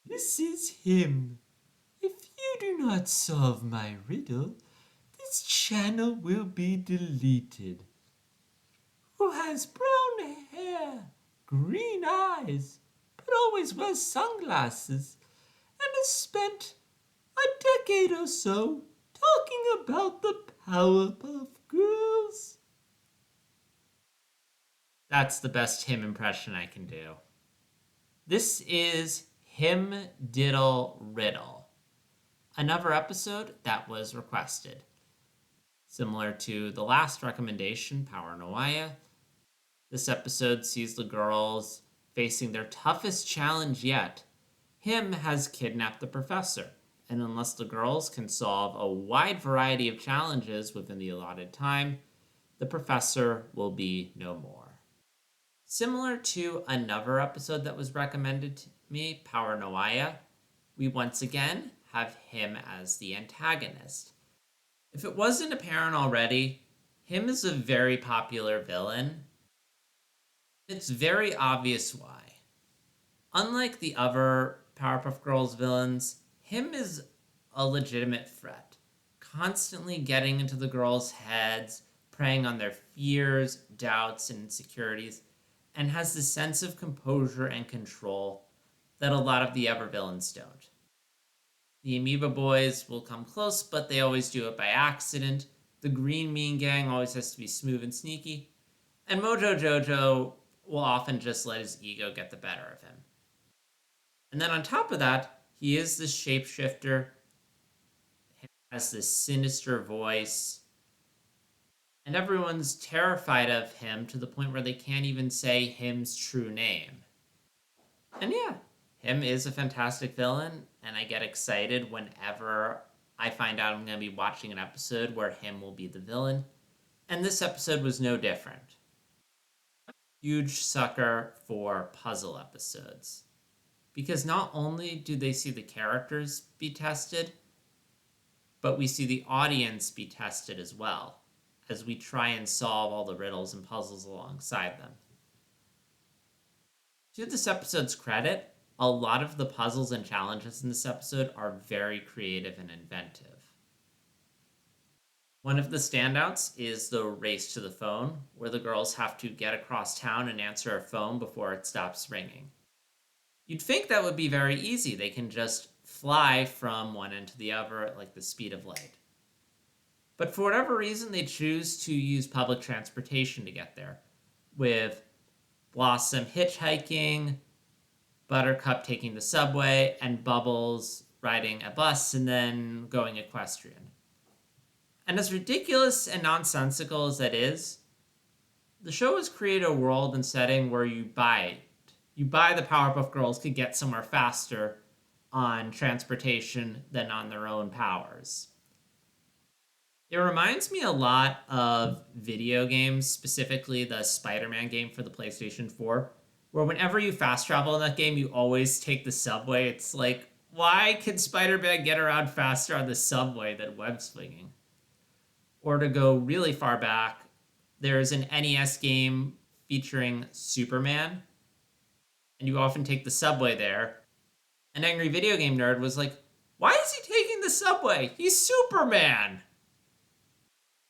This is him. If you do not solve my riddle, this channel will be deleted. Who has brown hair, green eyes, but always wears sunglasses, and has spent a decade or so talking about the Powerpuff Girls? That's the best him impression I can do. This is Him Diddle Riddle, another episode that was requested. Similar to the last recommendation, Paranoia, this episode sees the girls facing their toughest challenge yet. Him has kidnapped the professor, and unless the girls can solve a wide variety of challenges within the allotted time, the professor will be no more. Similar to another episode that was recommended to me, Paranoia, we once again have him as the antagonist. If it wasn't apparent already, him is a very popular villain. It's very obvious why. Unlike the other Powerpuff Girls villains, him is a legitimate threat, constantly getting into the girls' heads, preying on their fears, doubts, and insecurities, and has this sense of composure and control that a lot of the other villains don't. The Amoeba Boys will come close, but they always do it by accident. The Green Mean Gang always has to be smooth and sneaky. And Mojo Jojo will often just let his ego get the better of him. And then on top of that, he is this shapeshifter. He has this sinister voice. And everyone's terrified of him to the point where they can't even say him's true name. And yeah, him is a fantastic villain, and I get excited whenever I find out I'm going to be watching an episode where him will be the villain. And this episode was no different. Huge sucker for puzzle episodes. Because not only do they see the characters be tested, but we see the audience be tested as well, as we try and solve all the riddles and puzzles alongside them. To this episode's credit, a lot of the puzzles and challenges in this episode are very creative and inventive. One of the standouts is the race to the phone, where the girls have to get across town and answer a phone before it stops ringing. You'd think that would be very easy. They can just fly from one end to the other at like the speed of light. But for whatever reason, they choose to use public transportation to get there, with Blossom hitchhiking, Buttercup taking the subway, and Bubbles riding a bus and then going equestrian. And as ridiculous and nonsensical as that is, the show has created a world and setting where you buy it. You buy the Powerpuff Girls could get somewhere faster on transportation than on their own powers. It reminds me a lot of video games, specifically the Spider-Man game for the PlayStation 4, where whenever you fast travel in that game, you always take the subway. It's like, why can Spider-Man get around faster on the subway than web swinging? Or to go really far back, there's an NES game featuring Superman, and you often take the subway there. An angry video game nerd was like, why is he taking the subway? He's Superman!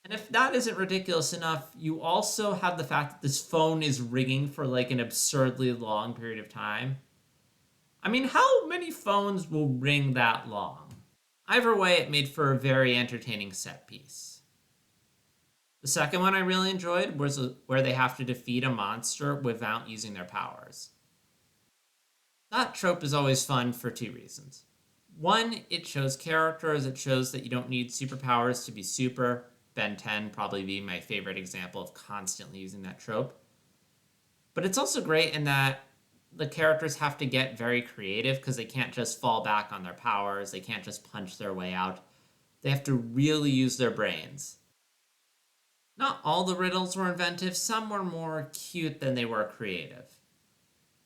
And if that isn't ridiculous enough, you also have the fact that this phone is ringing for like an absurdly long period of time. I mean, how many phones will ring that long? Either way, it made for a very entertaining set piece. The second one I really enjoyed was where they have to defeat a monster without using their powers. That trope is always fun for two reasons. One, it shows characters, it shows that you don't need superpowers to be super. Ben 10 probably being my favorite example of constantly using that trope. But it's also great in that the characters have to get very creative because they can't just fall back on their powers. They can't just punch their way out. They have to really use their brains. Not all the riddles were inventive. Some were more cute than they were creative.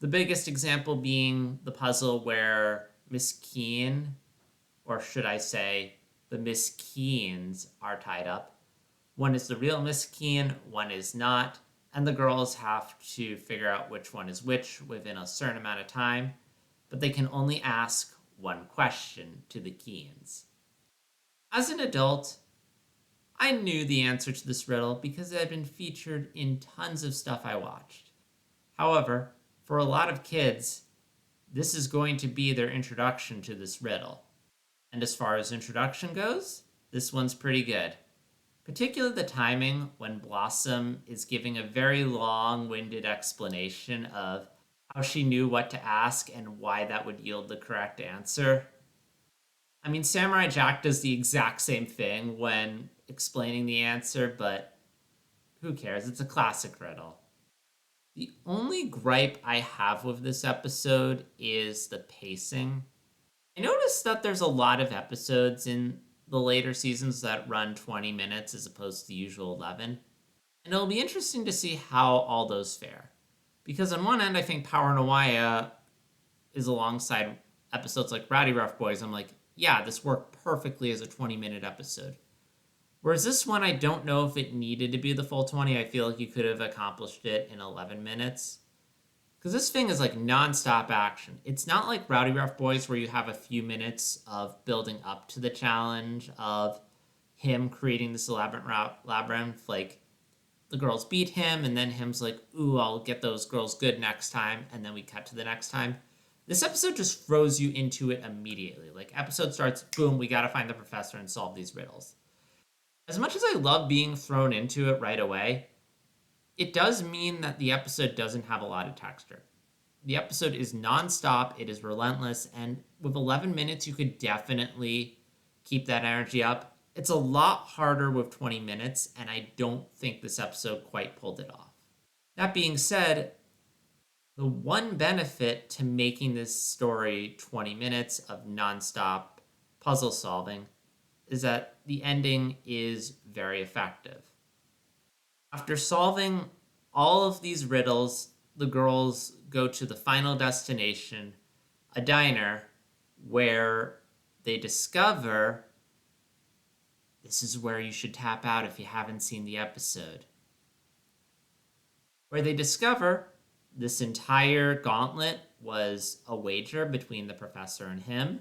The biggest example being the puzzle where Miss Keen, or should I say, the Miss Keens are tied up. One is the real Miss Keen, one is not, and the girls have to figure out which one is which within a certain amount of time. but they can only ask one question to the Keens. As an adult, I knew the answer to this riddle because it had been featured in tons of stuff I watched. However, for a lot of kids, this is going to be their introduction to this riddle. And as far as introduction goes, this one's pretty good. Particularly the timing when Blossom is giving a very long-winded explanation of how she knew what to ask and why that would yield the correct answer. I mean, Samurai Jack does the exact same thing when explaining the answer, but who cares? It's a classic riddle. The only gripe I have with this episode is the pacing. I noticed that there's a lot of episodes in the later seasons that run 20 minutes as opposed to the usual 11. And it'll be interesting to see how all those fare. Because on one end, I think Power Nawaya is alongside episodes like Rowdy Rough Boys. I'm like, yeah, this worked perfectly as a 20-minute episode. Whereas this one, I don't know if it needed to be the full 20. I feel like you could have accomplished it in 11 minutes. Because this thing is like non-stop action. It's not like Rowdy Rough Boys where you have a few minutes of building up to the challenge, of him creating this elaborate labyrinth. Like, the girls beat him, and then him's like, ooh, I'll get those girls good next time, and then we cut to the next time. This episode just throws you into it immediately. Like, episode starts, boom, we gotta find the professor and solve these riddles. As much as I love being thrown into it right away, it does mean that the episode doesn't have a lot of texture. The episode is nonstop, it is relentless, and with 11 minutes, you could definitely keep that energy up. It's a lot harder with 20 minutes, and I don't think this episode quite pulled it off. That being said, the one benefit to making this story 20 minutes of nonstop puzzle solving is that the ending is very effective. After solving all of these riddles, the girls go to the final destination, a diner, where they discover this is where you should tap out if you haven't seen the episode. Where they discover this entire gauntlet was a wager between the professor and him,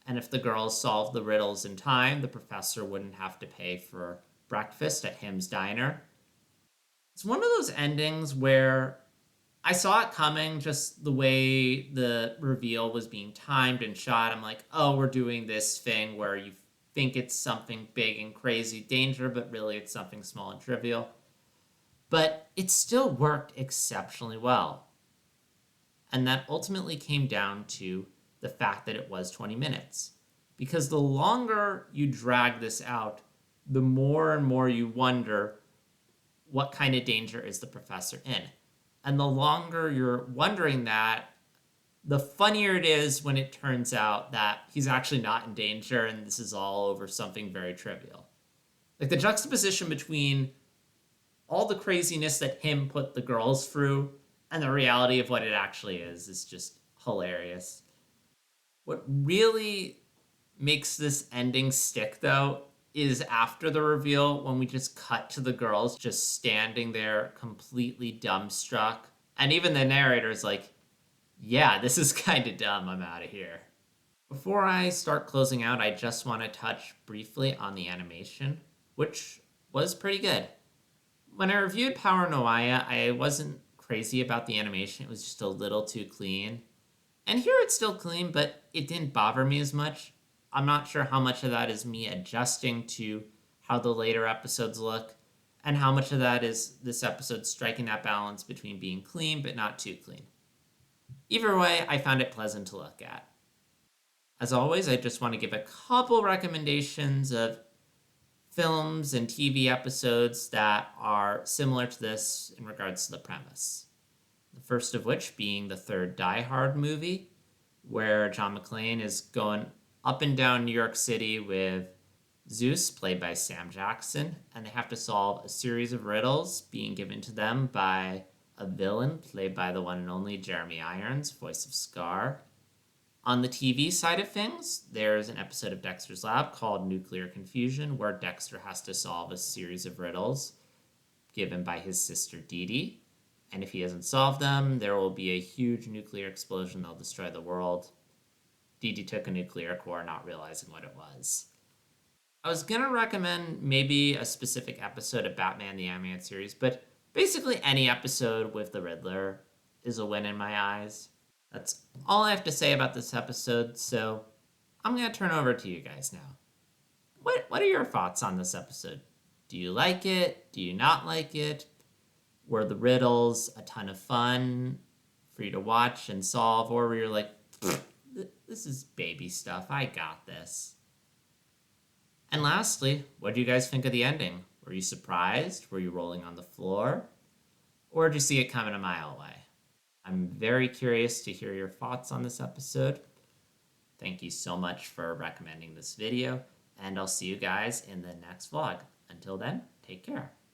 and if the girls solved the riddles in time, the professor wouldn't have to pay for breakfast at him's diner. It's one of those endings where I saw it coming, just the way the reveal was being timed and shot. I'm like, oh, we're doing this thing where you think it's something big and crazy danger, but really it's something small and trivial. But it still worked exceptionally well. And that ultimately came down to the fact that it was 20 minutes. Because the longer you drag this out, the more and more you wonder what kind of danger is the professor in. And the longer you're wondering that, the funnier it is when it turns out that he's actually not in danger and this is all over something very trivial. Like the juxtaposition between all the craziness that him put the girls through and the reality of what it actually is just hilarious. What really makes this ending stick, though, is after the reveal when we just cut to the girls just standing there completely dumbstruck. And even the narrator's like, yeah, this is kind of dumb. I'm out of here. Before I start closing out, I just want to touch briefly on the animation, which was pretty good. When I reviewed Power Noaya, I wasn't crazy about the animation. It was just a little too clean. And here it's still clean, but it didn't bother me as much. I'm not sure how much of that is me adjusting to how the later episodes look, and how much of that is this episode striking that balance between being clean but not too clean. Either way, I found it pleasant to look at. As always, I just want to give a couple recommendations of films and TV episodes that are similar to this in regards to the premise. The first of which being the third Die Hard movie, where John McClane is going up and down New York City with Zeus, played by Sam Jackson, and they have to solve a series of riddles being given to them by a villain, played by the one and only Jeremy Irons, voice of Scar. On the TV side of things, there's an episode of Dexter's Lab called Nuclear Confusion, where Dexter has to solve a series of riddles given by his sister Dee Dee. And if he doesn't solve them, there will be a huge nuclear explosion that'll destroy the world. Dee Dee took a nuclear core, not realizing what it was. I was going to recommend maybe a specific episode of Batman the Animated Series, but basically any episode with the Riddler is a win in my eyes. That's all I have to say about this episode, so I'm going to turn over to you guys now. What are your thoughts on this episode? Do you like it? Do you not like it? Were the riddles a ton of fun for you to watch and solve, or were you like, this is baby stuff, I got this? And lastly, what do you guys think of the ending? Were you surprised? Were you rolling on the floor? Or did you see it coming a mile away? I'm very curious to hear your thoughts on this episode. Thank you so much for recommending this video, and I'll see you guys in the next vlog. Until then, take care.